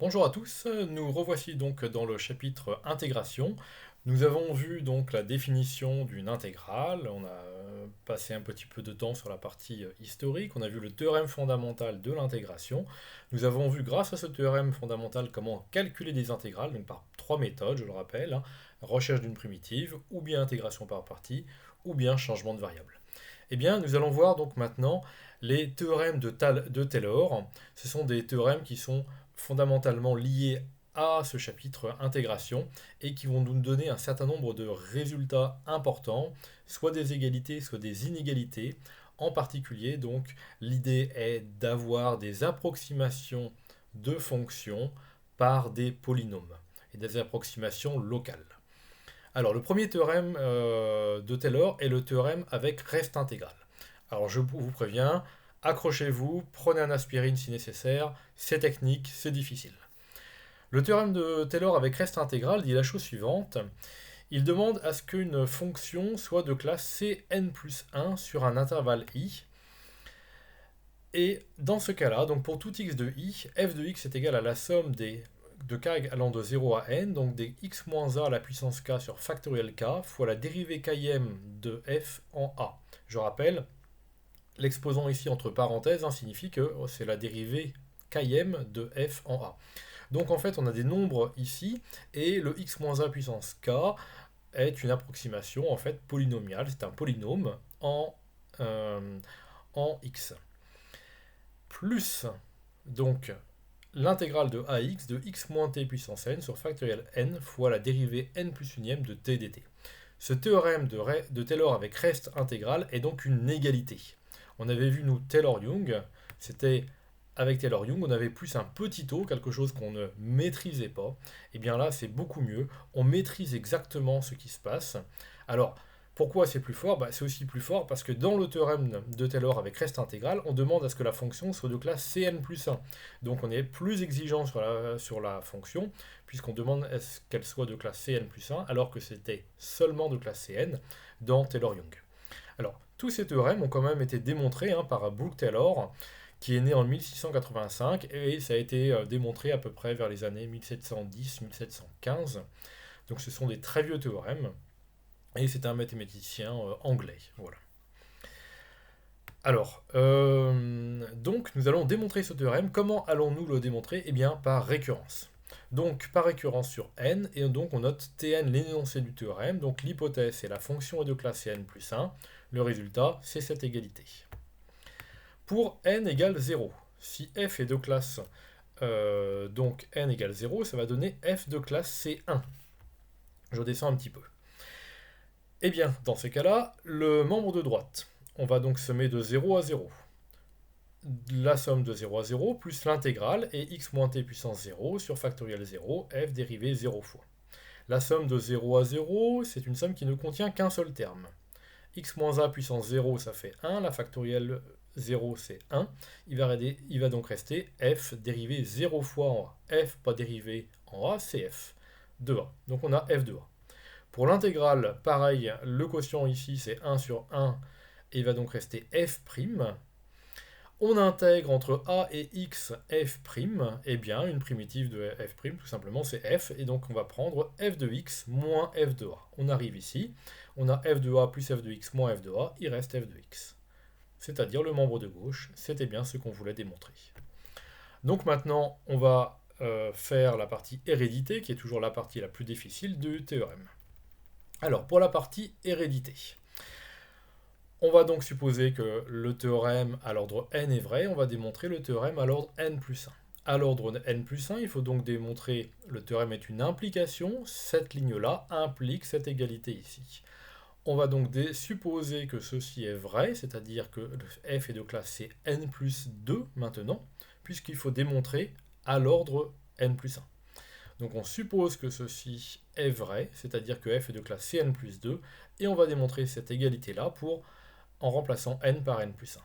Bonjour à tous, nous revoici donc dans le chapitre intégration. Nous avons vu donc la définition d'une intégrale, on a passé un petit peu de temps sur la partie historique, on a vu le théorème fondamental de l'intégration. Nous avons vu grâce à ce théorème fondamental comment calculer des intégrales, donc par trois méthodes, je le rappelle, hein, recherche d'une primitive, ou bien intégration par partie, ou bien changement de variable. Eh bien, nous allons voir donc maintenant les théorèmes de Taylor. Ce sont des théorèmes qui sont fondamentalement liés à ce chapitre intégration et qui vont nous donner un certain nombre de résultats importants, soit des égalités, soit des inégalités. En particulier, donc, l'idée est d'avoir des approximations de fonctions par des polynômes et des approximations locales. Alors, le premier théorème de Taylor est le théorème avec reste intégrale. Alors, je vous préviens, accrochez-vous, prenez un aspirine si nécessaire, c'est technique, c'est difficile. Le théorème de Taylor avec reste intégrale dit la chose suivante. Il demande à ce qu'une fonction soit de classe Cn plus 1 sur un intervalle i. Et dans ce cas-là, donc pour tout x de i, f de x est égal à la somme de k allant de 0 à n, donc des x moins a à la puissance k sur factoriel k fois la dérivée km de f en a. Je rappelle, l'exposant ici entre parenthèses signifie que c'est la dérivée km de f en a. Donc en fait, on a des nombres ici, et le x moins a puissance k est une approximation en fait polynomiale, c'est un polynôme euh, en x. Plus donc l'intégrale de ax de x moins t puissance n sur factoriel n fois la dérivée n plus unième de t dt. Ce théorème de Taylor avec reste intégrale est donc une égalité. On avait vu, nous, Taylor-Young, c'était avec Taylor-Young, on avait plus un petit o, quelque chose qu'on ne maîtrisait pas. Et bien là, c'est beaucoup mieux. On maîtrise exactement ce qui se passe. Alors, pourquoi c'est plus fort? C'est aussi plus fort parce que dans le théorème de Taylor avec reste intégrale, on demande à ce que la fonction soit de classe Cn plus 1. Donc on est plus exigeant sur la fonction, puisqu'on demande à ce qu'elle soit de classe Cn plus 1, alors que c'était seulement de classe Cn dans Taylor-Young. Alors, tous ces théorèmes ont quand même été démontrés par Brooke Taylor, qui est né en 1685, et ça a été démontré à peu près vers les années 1710-1715. Donc ce sont des très vieux théorèmes, et c'est un mathématicien anglais. Voilà. Alors, donc nous allons démontrer ce théorème. Comment allons-nous le démontrer? Eh bien, par récurrence. Donc, par récurrence sur n, et donc on note Tn l'énoncé du théorème. Donc l'hypothèse, c'est la fonction est de classe n plus 1. Le résultat, c'est cette égalité. Pour n égale 0, si f est de classe donc n égale 0, ça va donner f de classe C1. Je descends un petit peu. Eh bien, dans ces cas-là, le membre de droite, on va donc semer de 0 à 0. La somme de 0 à 0 plus l'intégrale est x moins t puissance 0 sur factoriel 0, f dérivée 0 fois. La somme de 0 à 0, c'est une somme qui ne contient qu'un seul terme. X moins a puissance 0, ça fait 1, la factorielle 0, c'est 1. Il va donc rester f dérivé 0 fois en a. F pas dérivé en a, c'est f de a. Donc on a f de a. Pour l'intégrale, pareil, le quotient ici, c'est 1 sur 1, et il va donc rester f'. On intègre entre a et x f', et bien une primitive de f', tout simplement, c'est f, et donc on va prendre f de x moins f de a. On arrive ici, on a f de a plus f de x moins f de a, il reste f de x. C'est-à-dire le membre de gauche, c'était bien ce qu'on voulait démontrer. Donc maintenant, on va faire la partie hérédité, qui est toujours la partie la plus difficile du théorème. Alors, pour la partie hérédité, on va donc supposer que le théorème à l'ordre n est vrai, on va démontrer le théorème à l'ordre n plus 1. À l'ordre n plus 1, il faut donc démontrer le théorème est une implication, cette ligne-là implique cette égalité ici. On va donc supposer que ceci est vrai, c'est-à-dire que le f est de classe c'est n plus 2 maintenant, puisqu'il faut démontrer à l'ordre n plus 1. Donc on suppose que ceci est vrai, c'est-à-dire que f est de classe Cn plus 2, et on va démontrer cette égalité-là en remplaçant n par n plus 1.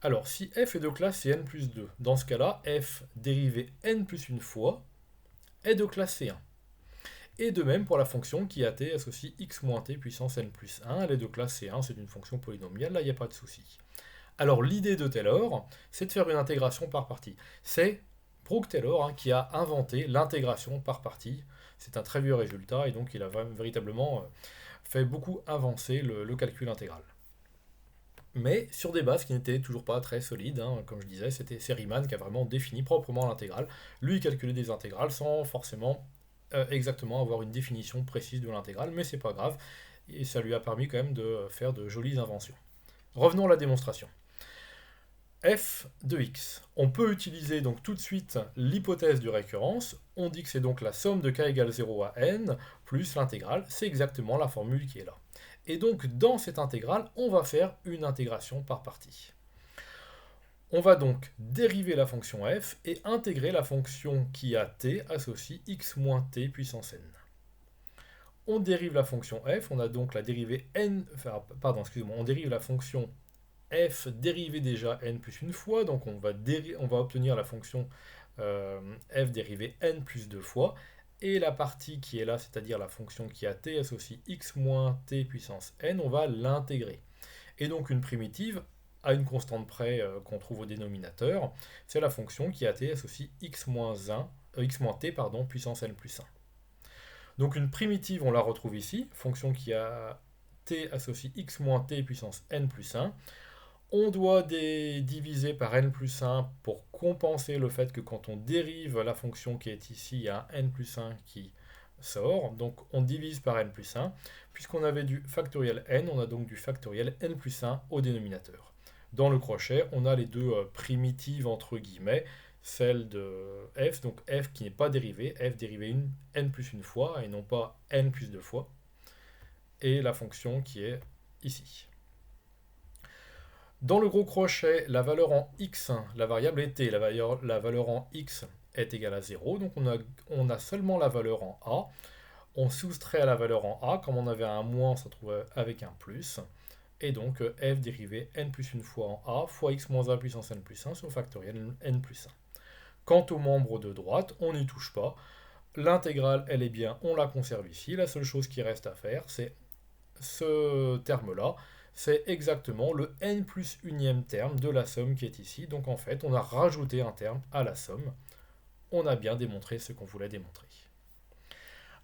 Alors si f est de classe Cn plus 2, dans ce cas-là, f dérivée n plus une fois est de classe C1. Et de même pour la fonction qui a t associe x moins t puissance n plus 1, elle est de classe C1, c'est une fonction polynomiale, là il n'y a pas de souci. Alors l'idée de Taylor, c'est de faire une intégration par partie. C'est Brooke-Taylor, hein, qui a inventé l'intégration par partie. C'est un très vieux résultat et donc il a véritablement fait beaucoup avancer le calcul intégral. Mais sur des bases qui n'étaient toujours pas très solides, hein, comme je disais, c'est Riemann qui a vraiment défini proprement l'intégrale. Lui, il calculait des intégrales sans forcément exactement avoir une définition précise de l'intégrale, mais c'est pas grave, et ça lui a permis quand même de faire de jolies inventions. Revenons à la démonstration. F de x. On peut utiliser donc tout de suite l'hypothèse de récurrence. On dit que c'est donc la somme de k égale 0 à n plus l'intégrale. C'est exactement la formule qui est là. Et donc dans cette intégrale, on va faire une intégration par partie. On va donc dériver la fonction f et intégrer la fonction qui a t associe x moins t puissance n. On dérive la fonction f, on a donc la dérivée n, on dérive la fonction f dérivée déjà n plus une fois, donc on va obtenir la fonction f dérivée n plus deux fois, et la partie qui est là, c'est-à-dire la fonction qui a t associe x moins t puissance n, on va l'intégrer. Et donc une primitive, à une constante près qu'on trouve au dénominateur, c'est la fonction qui a t associe x moins t puissance n plus 1. Donc une primitive, on la retrouve ici, fonction qui a t associe x moins t puissance n plus 1. On doit diviser par n plus 1 pour compenser le fait que quand on dérive la fonction qui est ici, il y a un n plus 1 qui sort. Donc on divise par n plus 1. Puisqu'on avait du factoriel n, on a donc du factoriel n plus 1 au dénominateur. Dans le crochet, on a les deux primitives entre guillemets, celle de f, donc f qui n'est pas dérivée, f dérivée n plus une fois et non pas n plus deux fois, et la fonction qui est ici. Dans le gros crochet, la valeur en x, la variable est t, la valeur en x est égale à 0, donc on a seulement la valeur en a. On soustrait à la valeur en a, comme on avait un moins, on se retrouve avec un plus. Et donc f dérivée n plus une fois en a fois x moins 1 puissance n plus 1 sur factoriel n plus 1. Quant aux membres de droite, on n'y touche pas. L'intégrale, elle est bien, on la conserve ici. La seule chose qui reste à faire, c'est ce terme-là. C'est exactement le n plus unième terme de la somme qui est ici. Donc en fait, on a rajouté un terme à la somme. On a bien démontré ce qu'on voulait démontrer.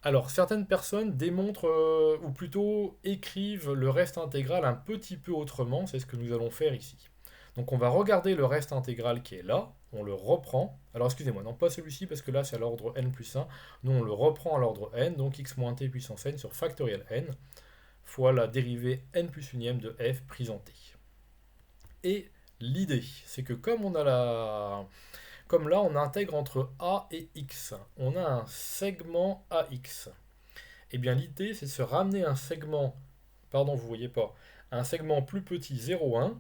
Alors, certaines personnes démontrent, ou plutôt écrivent le reste intégral un petit peu autrement. C'est ce que nous allons faire ici. Donc on va regarder le reste intégral qui est là, on le reprend. Alors excusez-moi, non pas celui-ci parce que là c'est à l'ordre n plus 1. Nous on le reprend à l'ordre n, donc x moins t puissance n sur factoriel n fois la dérivée n plus unième de f prise en t. Et l'idée, c'est que comme là on intègre entre a et x, on a un segment ax. Et bien l'idée c'est de se ramener un segment, pardon vous voyez pas, un segment plus petit 0,1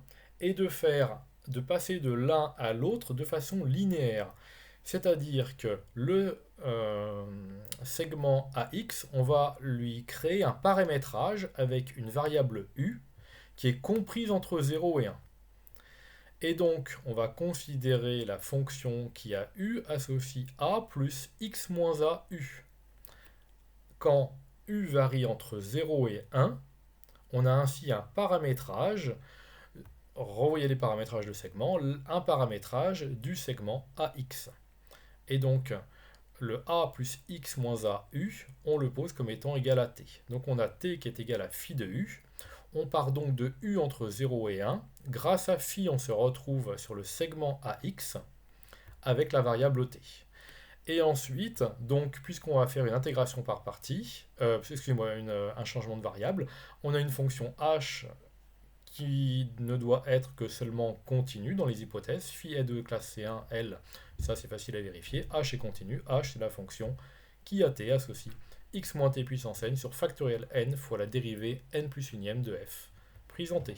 et de passer de l'un à l'autre de façon linéaire. C'est-à-dire que le segment AX, on va lui créer un paramétrage avec une variable U qui est comprise entre 0 et 1. Et donc, on va considérer la fonction qui a U associe A plus X moins A U. Quand U varie entre 0 et 1, on a ainsi un paramétrage, revoyez les paramétrages de segment, un paramétrage du segment AX. Et donc, le A plus X moins A U, on le pose comme étant égal à T. Donc on a T qui est égal à phi de U. On part donc de U entre 0 et 1. Grâce à phi, on se retrouve sur le segment AX avec la variable T. Et ensuite, donc, puisqu'on va faire une intégration par partie, un changement de variable, on a une fonction h qui ne doit être que seulement continue dans les hypothèses. Phi est de classe C1, L, ça c'est facile à vérifier. H est continu, H c'est la fonction qui a t associe x moins t puissance n sur factoriel n fois la dérivée n plus unième de f, prise en t.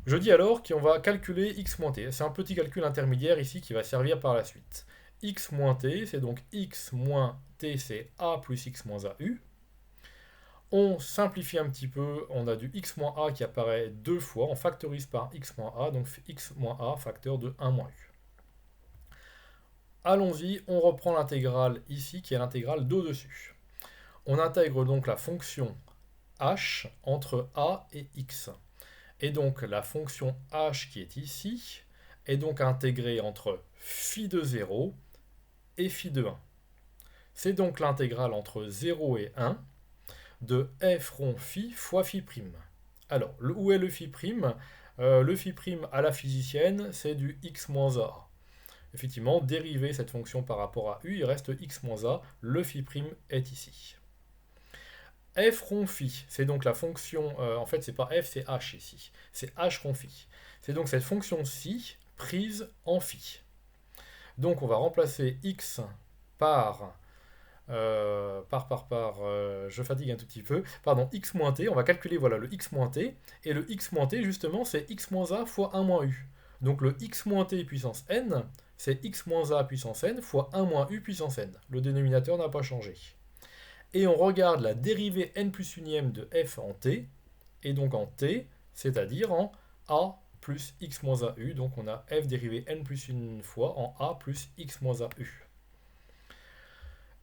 Je dis alors qu'on va calculer x moins t. C'est un petit calcul intermédiaire ici qui va servir par la suite. X moins t, c'est donc x moins t, c'est a plus x moins au. On simplifie un petit peu, on a du x moins a qui apparaît deux fois, on factorise par x moins a, donc x moins a facteur de 1 moins u. Allons-y, on reprend l'intégrale ici qui est l'intégrale d'au-dessus. On intègre donc la fonction h entre a et x. Et donc la fonction h qui est ici, est donc intégré entre phi de 0 et phi de 1. C'est donc l'intégrale entre 0 et 1 de f rond phi fois phi prime. Alors, où est le phi prime? Le phi prime à la physicienne, c'est du x moins a. Effectivement, dériver cette fonction par rapport à u, il reste x moins a, le phi prime est ici. F rond phi, c'est donc la fonction, en fait c'est pas f, c'est h ici, c'est h rond phi. C'est donc cette fonction-ci prise en phi. Donc on va remplacer x par, je fatigue un tout petit peu, pardon, x moins t, on va calculer voilà, le x moins t, et le x moins t justement c'est x moins a fois 1 moins u. Donc le x moins t puissance n, c'est x moins a puissance n fois 1 moins u puissance n. Le dénominateur n'a pas changé. Et on regarde la dérivée n plus unième de f en t, et donc en t, c'est-à-dire en a plus x moins a u, donc on a f dérivée n plus une fois en a plus x moins a u.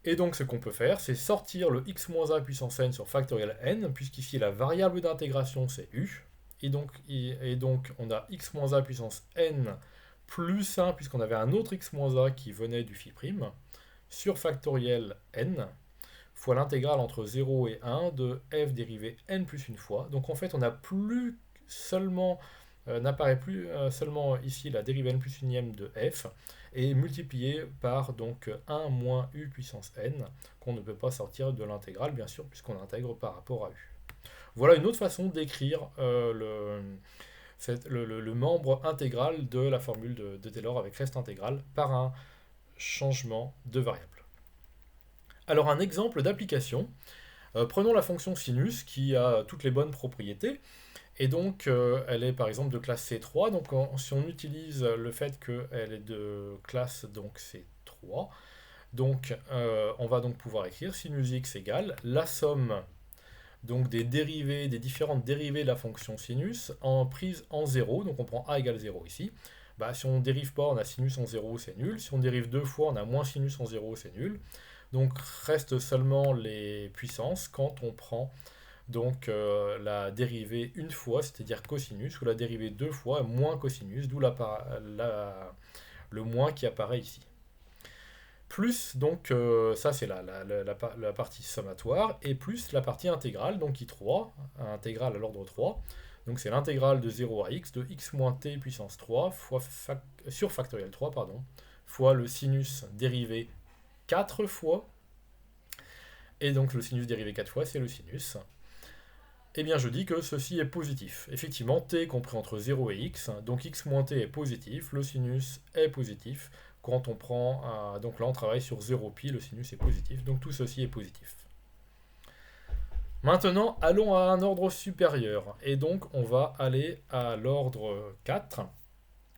Et donc ce qu'on peut faire, c'est sortir le x moins a puissance n sur factoriel n, puisqu'ici la variable d'intégration c'est u, et donc on a x moins a puissance n plus 1, puisqu'on avait un autre x moins a qui venait du phi prime, sur factoriel n, fois l'intégrale entre 0 et 1 de f dérivée n plus une fois. Donc en fait, on n'a plus seulement, n'apparaît plus seulement ici la dérivée n plus unième de f, et multiplié par donc 1 moins u puissance n, qu'on ne peut pas sortir de l'intégrale, bien sûr, puisqu'on intègre par rapport à u. Voilà une autre façon d'écrire le membre intégral de la formule de Taylor avec reste intégrale par un changement de variable. Alors un exemple d'application, prenons la fonction sinus qui a toutes les bonnes propriétés, et donc elle est par exemple de classe C3, donc si on utilise le fait qu'elle est de classe donc C3, donc on va donc pouvoir écrire sinus x égale la somme donc des différentes dérivées de la fonction sinus en prise en 0, donc on prend a égale 0 ici. Bah, si on ne dérive pas, on a sinus en 0, c'est nul. Si on dérive deux fois, on a moins sinus en 0, c'est nul. Donc reste seulement les puissances quand on prend donc la dérivée une fois, c'est-à-dire cosinus, ou la dérivée deux fois, moins cosinus, d'où le moins qui apparaît ici. Plus, donc ça c'est la partie sommatoire, et plus la partie intégrale, donc I3, intégrale à l'ordre 3. Donc c'est l'intégrale de 0 à x de x moins t puissance 3 sur factoriel 3, fois le sinus dérivé 4 fois, et donc le sinus dérivé 4 fois, c'est le sinus. Eh bien, je dis que ceci est positif. Effectivement, t est compris entre 0 et x, donc x moins t est positif, le sinus est positif. Quand on prend, donc là on travaille sur 0π, le sinus est positif, donc tout ceci est positif. Maintenant, allons à un ordre supérieur, et donc on va aller à l'ordre 4.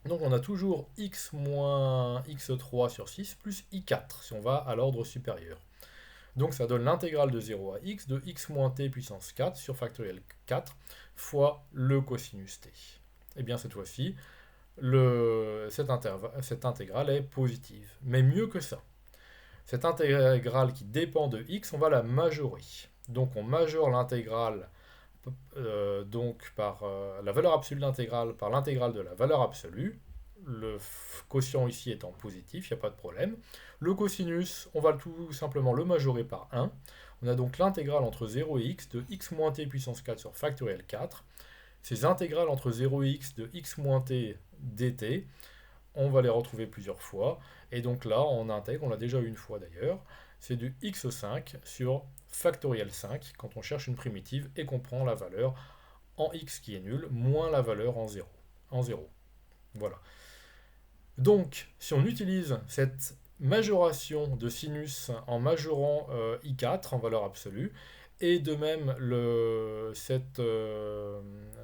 Donc on a toujours x moins x3 sur 6 plus i4, si on va à l'ordre supérieur. Donc ça donne l'intégrale de 0 à x de x moins t puissance 4 sur factoriel 4 fois le cosinus t. Et bien cette fois-ci, cette intégrale est positive. Mais mieux que ça, cette intégrale qui dépend de x, on va la majorer. Donc on majore l'intégrale par la valeur absolue de l'intégrale par l'intégrale de la valeur absolue. Le quotient ici étant positif, il n'y a pas de problème. Le cosinus, on va tout simplement le majorer par 1. On a donc l'intégrale entre 0 et x de x moins t puissance 4 sur factoriel 4. Ces intégrales entre 0 et x de x moins t dt, on va les retrouver plusieurs fois. Et donc là, on intègre, on l'a déjà eu une fois d'ailleurs, c'est du x5 sur factoriel 5 quand on cherche une primitive et qu'on prend la valeur en x qui est nulle, moins la valeur en 0. Voilà. Donc, si on utilise cette majoration de sinus en majorant i4 en valeur absolue, et de même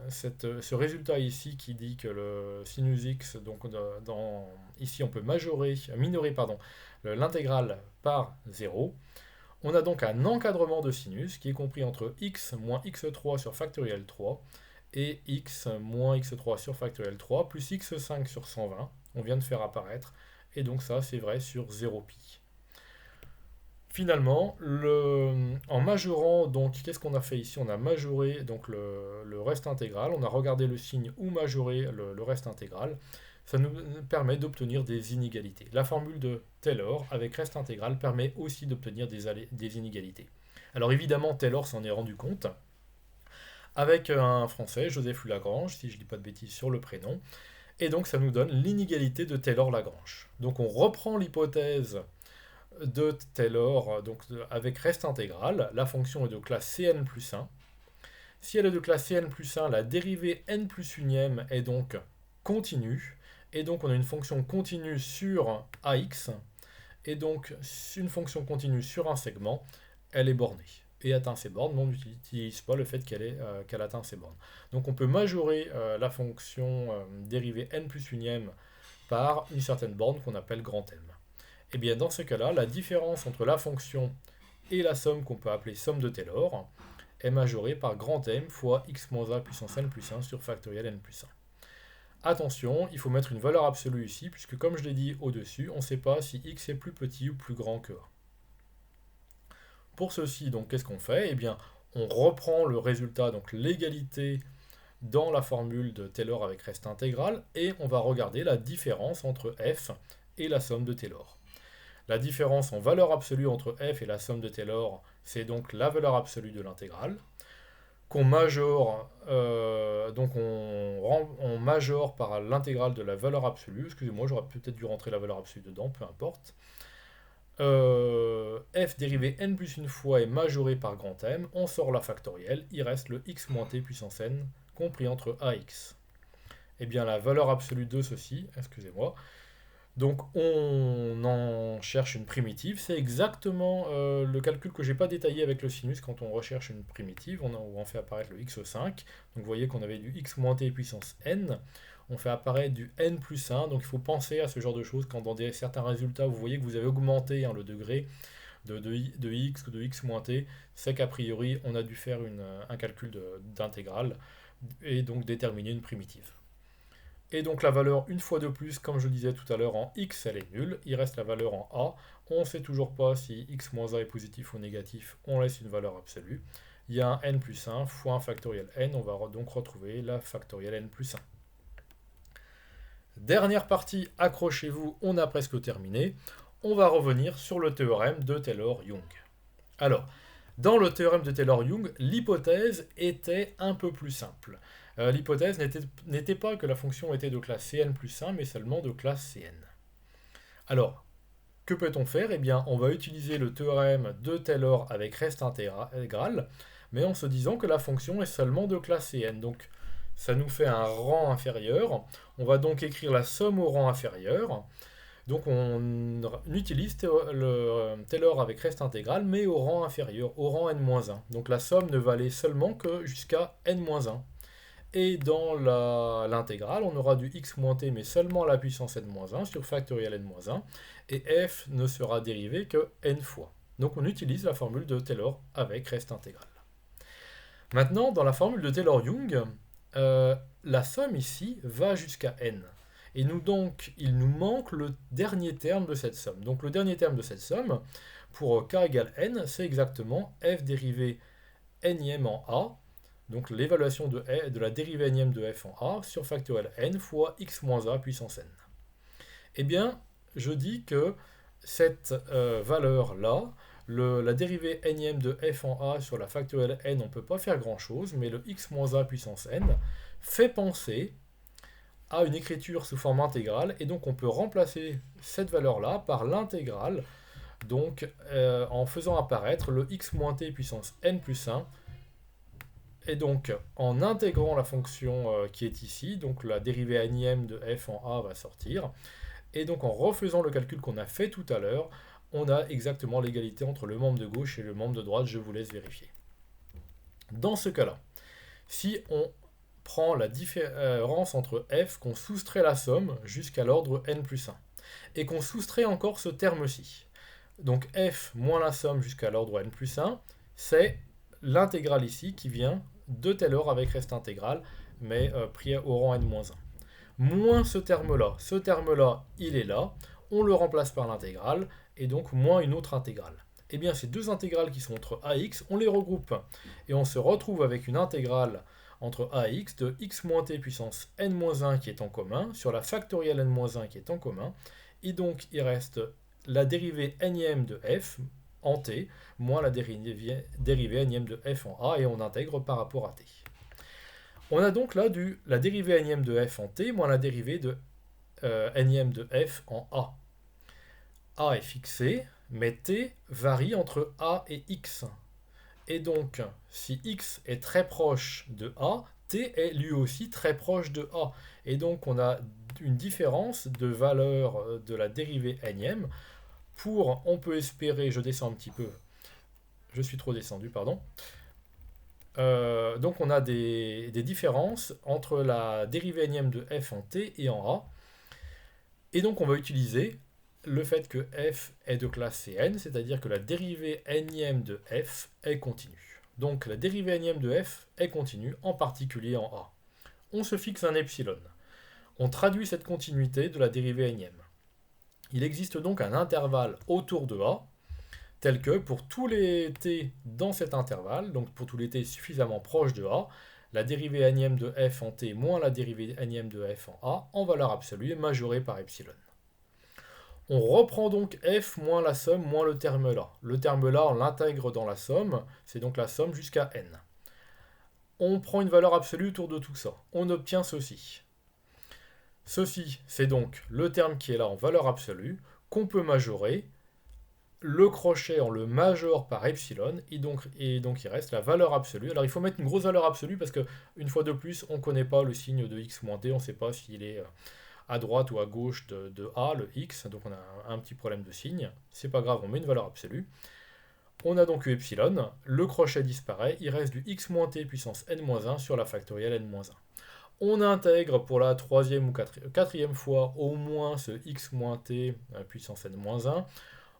ce résultat ici qui dit que le sinus x, donc ici on peut minorer l'intégrale par 0, on a donc un encadrement de sinus qui est compris entre x moins x3 sur factoriel 3 et x moins x3 sur factoriel 3 plus x5 sur 120, on vient de faire apparaître, et donc ça c'est vrai sur 0π. Finalement, en majorant, donc qu'est-ce qu'on a fait ici? On a majoré donc le reste intégral, on a regardé le signe où majorer le reste intégral. ça nous permet d'obtenir des inégalités. La formule de Taylor avec reste intégral permet aussi d'obtenir des inégalités. Alors évidemment, Taylor s'en est rendu compte avec un Français, Joseph Lagrange, si je ne dis pas de bêtises sur le prénom, et donc ça nous donne l'inégalité de Taylor-Lagrange. Donc on reprend l'hypothèse de Taylor avec reste intégral, la fonction est de classe Cn plus 1. Si elle est de classe Cn plus 1, la dérivée n plus unième est donc continue, et donc on a une fonction continue sur ax, et donc une fonction continue sur un segment, elle est bornée et atteint ses bornes, mais on n'utilise pas le fait qu'elle atteint ses bornes. Donc on peut majorer la fonction dérivée n plus unième par une certaine borne qu'on appelle grand M. Et bien dans ce cas-là, la différence entre la fonction et la somme qu'on peut appeler somme de Taylor est majorée par grand M fois x moins a puissance n plus 1 sur factoriel n plus 1. Attention, il faut mettre une valeur absolue ici, puisque comme je l'ai dit au-dessus, on ne sait pas si x est plus petit ou plus grand que a. Pour ceci, donc, qu'est-ce qu'on fait? Eh bien, on reprend le résultat, donc l'égalité dans la formule de Taylor avec reste intégral, et on va regarder la différence entre f et la somme de Taylor. La différence en valeur absolue entre f et la somme de Taylor, c'est donc la valeur absolue de l'intégrale, qu'on majore, donc on majore par l'intégrale de la valeur absolue. Excusez-moi, j'aurais peut-être dû rentrer la valeur absolue dedans, peu importe. F dérivé n plus une fois est majoré par grand M, on sort la factorielle, il reste le x moins t puissance n compris entre ax. Et bien la valeur absolue de ceci, excusez-moi, donc on en cherche une primitive, c'est exactement le calcul que je n'ai pas détaillé avec le sinus quand on recherche une primitive, on fait apparaître le x5, donc vous voyez qu'on avait du x moins t puissance n, on fait apparaître du n plus 1, donc il faut penser à ce genre de choses quand dans certains résultats vous voyez que vous avez augmenté le degré de x ou de x moins t, c'est qu'a priori on a dû faire un calcul d'intégrale et donc déterminer une primitive. Et donc la valeur, une fois de plus, comme je le disais tout à l'heure, en x, elle est nulle. Il reste la valeur en a. On ne sait toujours pas si x moins a est positif ou négatif. On laisse une valeur absolue. Il y a un n plus 1 fois un factoriel n. On va donc retrouver la factorielle n plus 1. Dernière partie, accrochez-vous, on a presque terminé. On va revenir sur le théorème de Taylor-Young. Alors, dans le théorème de Taylor-Young, l'hypothèse était un peu plus simple. L'hypothèse n'était pas que la fonction était de classe Cn plus 1, mais seulement de classe Cn. Alors, que peut-on faire? Eh bien, on va utiliser le théorème de Taylor avec reste intégral, mais en se disant que la fonction est seulement de classe Cn. Donc, ça nous fait un rang inférieur. On va donc écrire la somme au rang inférieur. Donc, on utilise le Taylor avec reste intégral, mais au rang inférieur, au rang n-1. Donc, la somme ne va aller seulement que jusqu'à n-1. Et dans l'intégrale, on aura du x moins t, mais seulement à la puissance n-1 sur factoriel n-1, et f ne sera dérivé que n fois. Donc on utilise la formule de Taylor avec reste intégral. Maintenant, dans la formule de Taylor-Young, la somme ici va jusqu'à n. Et donc, il nous manque le dernier terme de cette somme. Donc le dernier terme de cette somme, pour k égale n, c'est exactement f dérivé n en a, donc l'évaluation de la dérivée n de f en a sur factoriel n fois x moins a puissance n. Eh bien, je dis que cette valeur-là, la dérivée n de f en a sur la factorielle n, on ne peut pas faire grand-chose, mais le x moins a puissance n fait penser à une écriture sous forme intégrale, et donc on peut remplacer cette valeur-là par l'intégrale, donc en faisant apparaître le x moins t puissance n plus 1, et donc, en intégrant la fonction qui est ici, donc la dérivée n de f en a va sortir, et donc en refaisant le calcul qu'on a fait tout à l'heure, on a exactement l'égalité entre le membre de gauche et le membre de droite, je vous laisse vérifier. Dans ce cas-là, si on prend la différence entre f, qu'on soustrait la somme jusqu'à l'ordre n plus 1, et qu'on soustrait encore ce terme-ci, donc f moins la somme jusqu'à l'ordre n plus 1, c'est l'intégrale ici qui vient de Taylor avec reste intégral, mais pris au rang n-1. Moins ce terme-là, il est là, on le remplace par l'intégrale, et donc moins une autre intégrale. Eh bien, ces deux intégrales qui sont entre ax, on les regroupe, et on se retrouve avec une intégrale entre a et x de x moins t puissance n-1 qui est en commun sur la factorielle n-1 qui est en commun. Et donc, il reste la dérivée énième de f en t moins la dérivée énième de f en a et on intègre par rapport à t. On a donc là la dérivée énième de f en t moins la dérivée de énième de f en a. A est fixé, mais t varie entre a et x. Et donc, si x est très proche de a, t est lui aussi très proche de a. Et donc, on a une différence de valeur de la dérivée énième. On peut espérer, je descends un petit peu, je suis trop descendu, pardon. Donc, on a des différences entre la dérivée énième de f en t et en a. Et donc, on va utiliser le fait que f est de classe Cn, c'est-à-dire que la dérivée énième de f est continue. Donc la dérivée énième de f est continue, en particulier en a. On se fixe un epsilon. On traduit cette continuité de la dérivée énième. Il existe donc un intervalle autour de a, tel que pour tous les t dans cet intervalle, donc pour tous les t suffisamment proches de a, la dérivée énième de f en t moins la dérivée énième de f en a, en valeur absolue, est majorée par epsilon. On reprend donc f moins la somme moins le terme là. Le terme là, on l'intègre dans la somme, c'est donc la somme jusqu'à n. On prend une valeur absolue autour de tout ça. On obtient ceci. Ceci, c'est donc le terme qui est là en valeur absolue, qu'on peut majorer. Le crochet, on le majore par epsilon, et donc il reste la valeur absolue. Alors il faut mettre une grosse valeur absolue, parce que une fois de plus, on ne connaît pas le signe de x moins t, on ne sait pas s'il est à droite ou à gauche de A, le x, donc on a un petit problème de signe. C'est pas grave, on met une valeur absolue. On a donc eu epsilon, le crochet disparaît, il reste du x moins t puissance n-1 sur la factorielle n-1. On intègre pour la troisième ou quatrième fois au moins ce x moins t puissance n-1.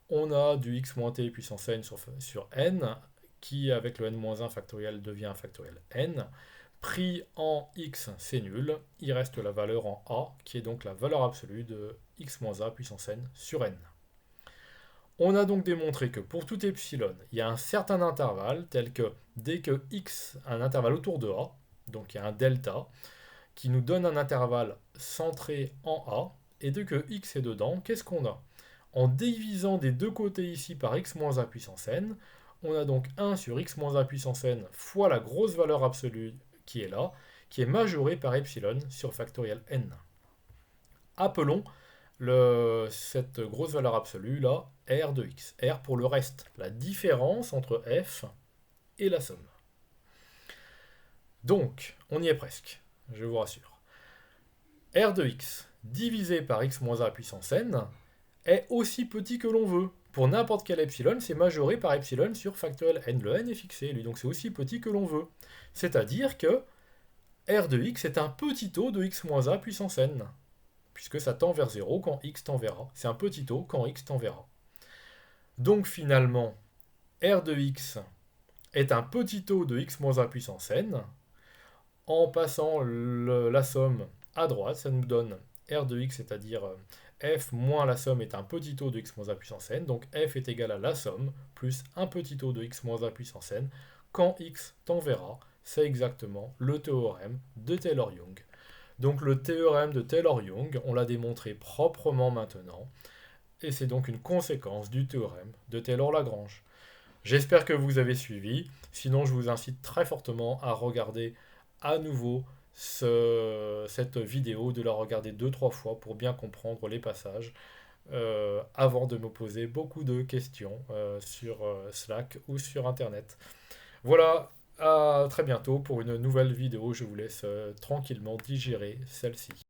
On a du x moins t puissance n sur n, qui avec le n-1 factoriel devient un factoriel n. Pris en x, c'est nul. Il reste la valeur en a, qui est donc la valeur absolue de x moins a puissance n sur n. On a donc démontré que pour tout epsilon, il y a un certain intervalle, tel que dès que x a un intervalle autour de a, donc il y a un delta, qui nous donne un intervalle centré en a, et dès que x est dedans, qu'est-ce qu'on a? En divisant des deux côtés ici par x moins a puissance n, on a donc 1 sur x moins a puissance n fois la grosse valeur absolue qui est là, qui est majorée par epsilon sur factoriel n. Appelons cette grosse valeur absolue là r de x. R pour le reste, la différence entre f et la somme. Donc, on y est presque, je vous rassure. R de x divisé par x moins a puissance n est aussi petit que l'on veut. Pour n'importe quel epsilon, c'est majoré par epsilon sur factoriel n. Le n est fixé, lui, donc c'est aussi petit que l'on veut. C'est-à-dire que r de x est un petit taux de x moins a puissance n, puisque ça tend vers 0 quand x tend vers a. C'est un petit taux quand x tend vers a. Donc finalement, r de x est un petit taux de x moins a puissance n. En passant la somme à droite, ça nous donne r de x, c'est-à-dire f moins la somme est un petit taux de x moins a puissance n, donc f est égal à la somme plus un petit taux de x moins a puissance n quand x tend vers a. C'est exactement le théorème de Taylor-Young. Donc le théorème de Taylor-Young, on l'a démontré proprement maintenant, et c'est donc une conséquence du théorème de Taylor-Lagrange. J'espère que vous avez suivi, sinon je vous incite très fortement à regarder à nouveau cette vidéo, de la regarder 2-3 fois pour bien comprendre les passages, avant de me poser beaucoup de questions sur Slack ou sur Internet. Voilà, à très bientôt pour une nouvelle vidéo. Je vous laisse tranquillement digérer celle-ci.